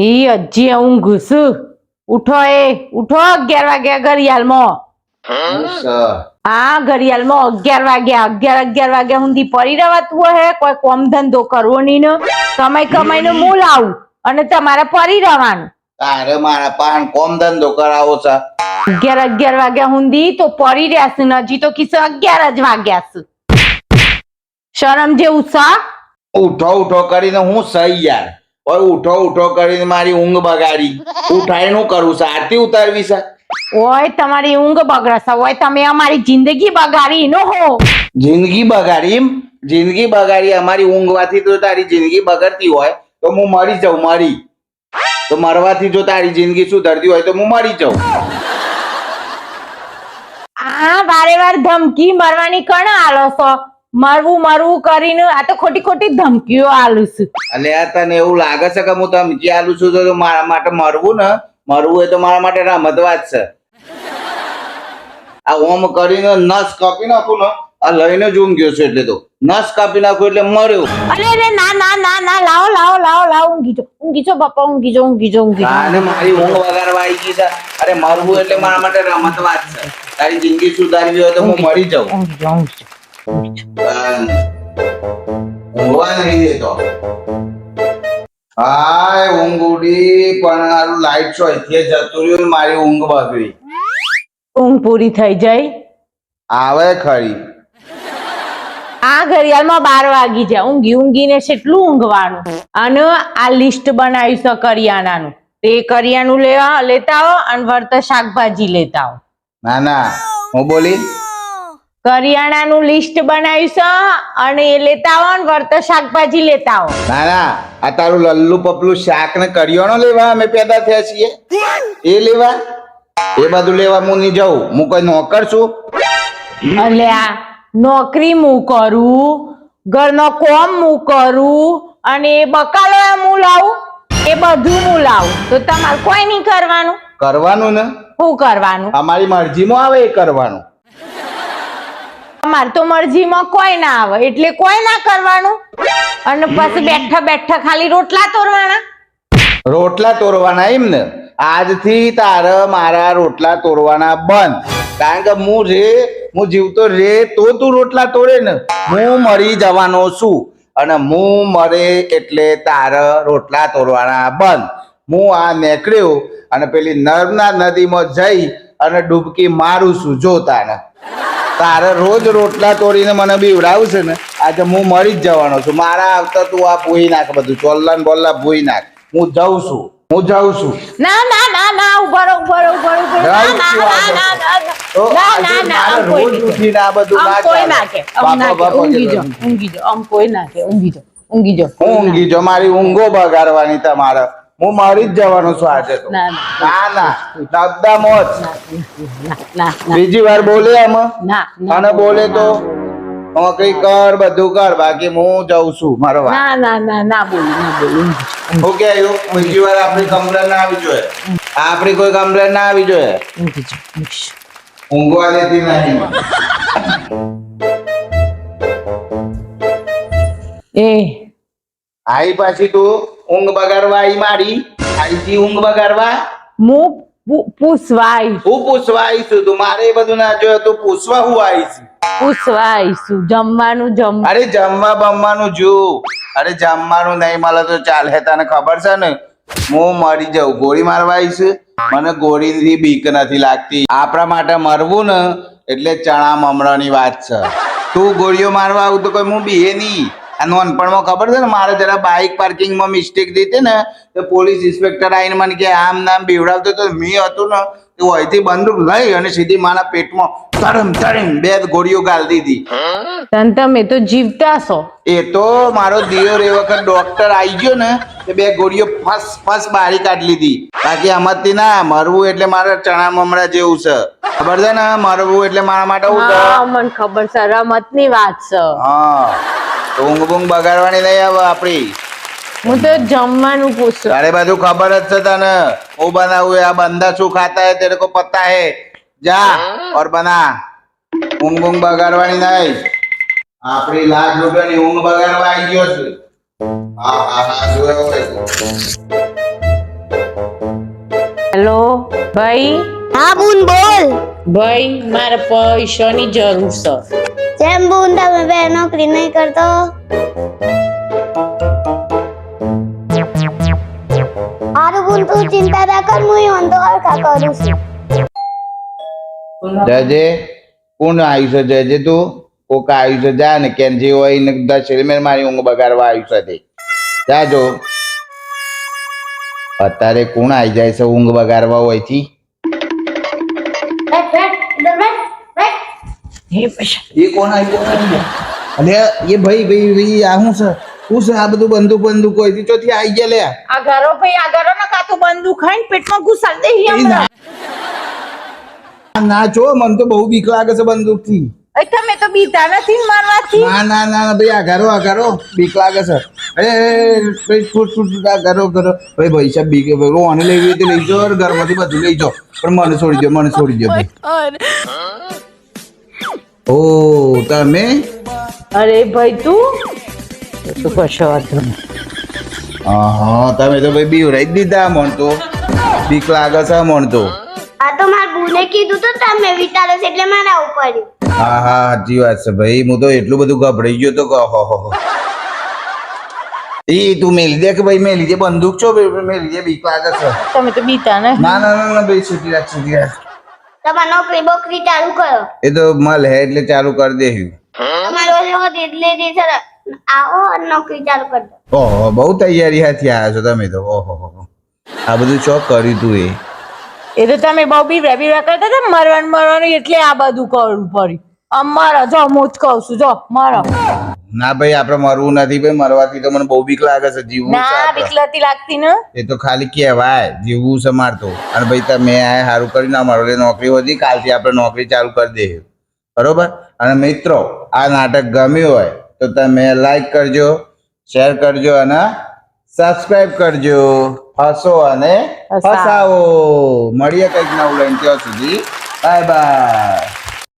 ઈ હજી ઊંઘ છું. ઉઠો ઉઠો 11 વાગ્યા ઘડિયાળમાં. હા ઘડિયાળમાં 11 વાગ્યા 11 વાગ્યા સુધી પડી રહેવાતું હે. કોઈ કામ ધંધો કરવો નહીં ને કમાઈ કમાઈને હું લાવું અને તમારે પડી રહેવાનું. તારે મારા પાન કોમ ધંધો કરાવો છે 11 વાગ્યા સુધી તો પડી રહેશે ને હજી તો કિસ્સો 11 જ વાગ્યા છે. શરમ જેવું છે. ઉઠો ઉઠો કરીને હું સહી યાર. ઓય ઉઠો ઉઠો કરીને મારી ઊંઘ બગાડી. ઉઠાઈને હું કરું છું? આરતી ઉતારવી છે? ઓય તમારી ઊંઘ બગડશે. ઓય તમે અમારી જિંદગી બગાડી નો હો. જિંદગી બગાડી? એમ જિંદગી બગાડી અમારી ઊંઘવાથી? તો તારી જિંદગી બગડતી હોય તો હું મરી જાઉં. મરી તો મરવાથી જો તારી જિંદગી સુધરતી હોય તો હું મરી જાઉં. આ વારે વાર ધમકી મરવાની કણ આલો છો? મરવું મરવું કરીને આ તો ખોટી ખોટી ધમકીઓ આલું છું. અલ્યા તને એવું લાગે છે કે હું ધમકી આલું છું તો મારા માટે મરવું ને? મરવું એ તો મારા માટે રમત વાત છે. આ ઓમ કરીને નસ કાપી નાખું ને આ લઈને જ ઊંઘ્યો છે એટલે તો નસ કાપી નાખું એટલે મર્યો. અરે ના ના ના ના લાવો લાવો લાવો લાવો ઊંઘી જો બાપા ઊંઘી જો. અને મારી ઊંઘ વગાડવા આવી ગઈ છે. અરે મરવું એટલે મારા માટે રમત વાત છે. તારી જિંદગી સુધારવી હોય તો હું મરી જાઉં. ઊંઘવા નહીં દેતો. હાય ઊંઘ ઉડી પણ આરું લાઈટ છો અહીંથી જતું રહ્યું. મારી ઊંઘ બગડી. ઊંઘ પૂરી થઈ જાય આવે ખરી. આ ઘડિયાળમાં 12 વાગી જાય. ઊંઘીને કેટલું ઊંઘવાનું. અને આ લિસ્ટ બનાવ્યું છે કરિયાણાનું. તે કરિયાણું લેતા આવો અને વર્ત શાકભાજી લેતા આવો. ના ના હું બોલી કરિયાણાનું લિસ્ટ બનાવ્યું છે અને એ લેતા આવો અને વર્ત શાકભાજી લેતા આવો. ના ના આ તારું લલ્લુ પપલું શાક ને કરિયાણો લેવા અમે પેદા થયા છીએ? એ લેવા એ બધું લેવા હું નહીં જાઉં. હું કોઈ નોકર છું? અલ્યા નોકરી હું કરું, ઘરનો કોમ હું કરું અને એ બકાલો હું લાવું, એ બધું હું લાવું. તો તમારે કોઈ નહીં કરવાનું? કરવાનું ને. શું કરવાનું? અમારી મરજીમાં આવે એ કરવાનું. અમારે તો મરજીમાં કોઈ ના આવે એટલે કોઈ ના કરવાનું. અને પછી બેઠા બેઠા ખાલી રોટલા તોડવાના. રોટલા તોડવાના એમ ને? આજથી તારે મારા રોટલા તોડવાના બંધ. કારણ કે હું જીવતો રે તો તું રોટલા તોડે ને. હું મરી જવાનો છું અને હું મરે એટલે તારે રોટલા તોડવાના બંધ. હું આ નીકળ્યો અને પેલી નર્મદા નદીમાં જઈ અને ડૂબકી મારું છું. જો તારે રોજ રોટલા તોડીને મને બીવડાવું છે ને. આજે હું મરી જ જવાનો છું. મારા આવતા તું આ ભૂઈ નાખ, બધું ચોલ્લા ને બોલ્લા ભૂઈ નાખ. હું જાઉં છું. ના ના ના ના ઉભા રહો. ઊંઘી જો. મારી ઊંઘો બગાડવાની તમારે. હું મરી જ જવાનો છું આજે તો. ના ના દબદા મોજ. બીજી વાર બોલે આમાં અને બોલે તો નોકરી કર, બધું કર, બાકી હું જાઉં છું મારો. ના બોલું. ઓકે બીજી વાર આપણી કમ્પ્લેન ના આવી જોઈએ. આપણી કોઈ કમ્પ્લેન ના આવી જોઈએ. ઊંઘવા દેતી નહીં. આઈ પાછી તું ઊંઘ બગાડવા આવી મારી. આઈથી ઊંઘ બગાડવા હું પૂછવા આવીશું. તું મારે એ બધું ના જોયું. તું પૂછવા હું આવીશું. જમવાનું અરે જમવા બમવાનું જો. અરે જમવાનું નહીં મળે તો ચાલે. તને ખબર છે ને હું મરી જાઉં. ગોળી મારવા આવીશ. મને ગોળીથી બીક નથી લાગતી. આપણા માટે મરવું ને એટલે ચણા મમરાની વાત છે. તું ગોળીઓ મારવા આવું તો કોઈ હું બીએ નહીં. આ નોનપણમાં ખબર છે ને મારે જરા બાઇક પાર્કિંગમાં મિસ્ટેક દીધી ને તો પોલીસ ઇન્સ્પેક્ટર આવીને મને કે આમ નામ બીવડાવતો તો મેં હતું ને તો અહીંથી બંદૂક લઈ અને સીધી મારા પેટમાં તરમ 2 ગોળીઓ ગાળ દીધી. તમે તો જીવતા છો. એ તો મારો દિયોર એ વખત ડોક્ટર આવી ગયો ને તે 2 ગોળીઓ ફસ બારી કાઢી લીધી. બાકી આમાંથી ના મરવું એટલે મારે ચણા મમરા જેવું છે. ખબર છે ને મરવું એટલે મારા માટે મને ખબર છે. રમતની વાત છે. હા ઊંઘ બૂંઘ બગાડવાની નહીં આવે આપડી. હું તો જમવાનું પૂછું. અરે બધું ખબર જ છે તને. હું બનાવું આ બંદા શું ખાતા હે તેરે કો પતા હે. જા ઓર બના. ઊંઘ બૂંઘ બગાડવાની નહીં. આપડી ₹1,00,000ની ઊંઘ બગાડવા આવી ગયો છે. હા જોયો હોય. હેલો ભાઈ. હા બુન બોલ. ભાઈ મારે પૈસાની જરૂર છે. જેમ બુન તમે બે નોકરી નહીં કરતો. હારું બુન તું ચિંતા ના કર હું ઈવન તો હરખા કરું છું. જજે કોણ આવ્યું છે જજે તું કોક આવ્યું છે જા ને કેમ જે હોય ને 10 મિનિટ મારી ઊંઘ બગાડવા આવ્યું છે તે જાજો અત્યારે કોણ આવી જાય છે ઊંઘ બગાડવા હોયથી એ કોણ આવ્યું અરે એ ભાઈ આ શું છે આ બધું બંદૂક હોયથી ચોથી આવી ગયા લે આ ઘરો ભાઈ આ ઘરો ના કાતું બંદૂક ખાઈને પેટમાં ઘુસાડ દે હમણાં. ના છો મને તો બહુ બીક લાગે છે બંદૂક થી. તમે તો બીતા નથી ને મારવાથી. ના ભાઈ આ ઘરો બીક લાગે છે. અરે ભાઈ છૂટ આ ઘરો ભાઈ સાહેબ બીક રોને લઈ ગઈ લઈ જાઓ ઘરમાંથી બધું લઈ જાઓ પણ મને છોડી દો ભાઈ. ઓ તમે અરે ભાઈ તું કશો વાંધો નહીં. હા તમે તો ભાઈ બીવરાઈ જ દીધા મન તો બીક લાગે છે મન તો. આ તો માર બુને કીધું તો તમે વિચારો છે એટલે મારે આવું પડ્યું. હા સાચી વાત છે ભાઈ હું તો એટલું બધું ગભરાઈ ગયો તો એ તું મેલી દે કે ભાઈ મેલી દે બંદૂક છો મેલી દે બીક લાગે છે. તમે તો બીતા ને. ના ભાઈ છૂટી રાખ. તમારે નોકરી બોકરી ચાલુ કરો. એ તો મલ હે એટલે ચાલુ કરી દેહ્યું. તમારો એટલે આવો અને નોકરી ચાલુ કરી દો. ઓહો બહુ તૈયારી હાથી આવ્યા છો તમે તો. ઓહો આ બધું ચોક કર્યું તું એ તો તમે બહુ બીવરા કરતા હતા મરવાનું એટલે આ બધું કરવું પડ્યું. અમારા જો હું જ કહું છું જો મારો. ના ભાઈ આપડે મરવું નથી ભાઈ મરવાથી તો મને બહુ બીક લાગે છે જીવવું છે ના આપણે. બીક નથી લાગતી ને. એ તો ખાલી કહેવાય જીવવું છે મારતો અને ભાઈ તમે આ સારું કરી ના મારો એટલે નોકરી વધી કાલથી આપણે નોકરી ચાલુ કરી દઈએ બરોબર. અને મિત્રો આ નાટક ગમ્યું હોય તો તમે લાઈક કરજો શેર કરજો અને સબસ્ક્રાઇબ કરજો. હસો અને હસાવો. મળીએ કંઈક નવું લઈને ત્યાં સુધી બાય બાય.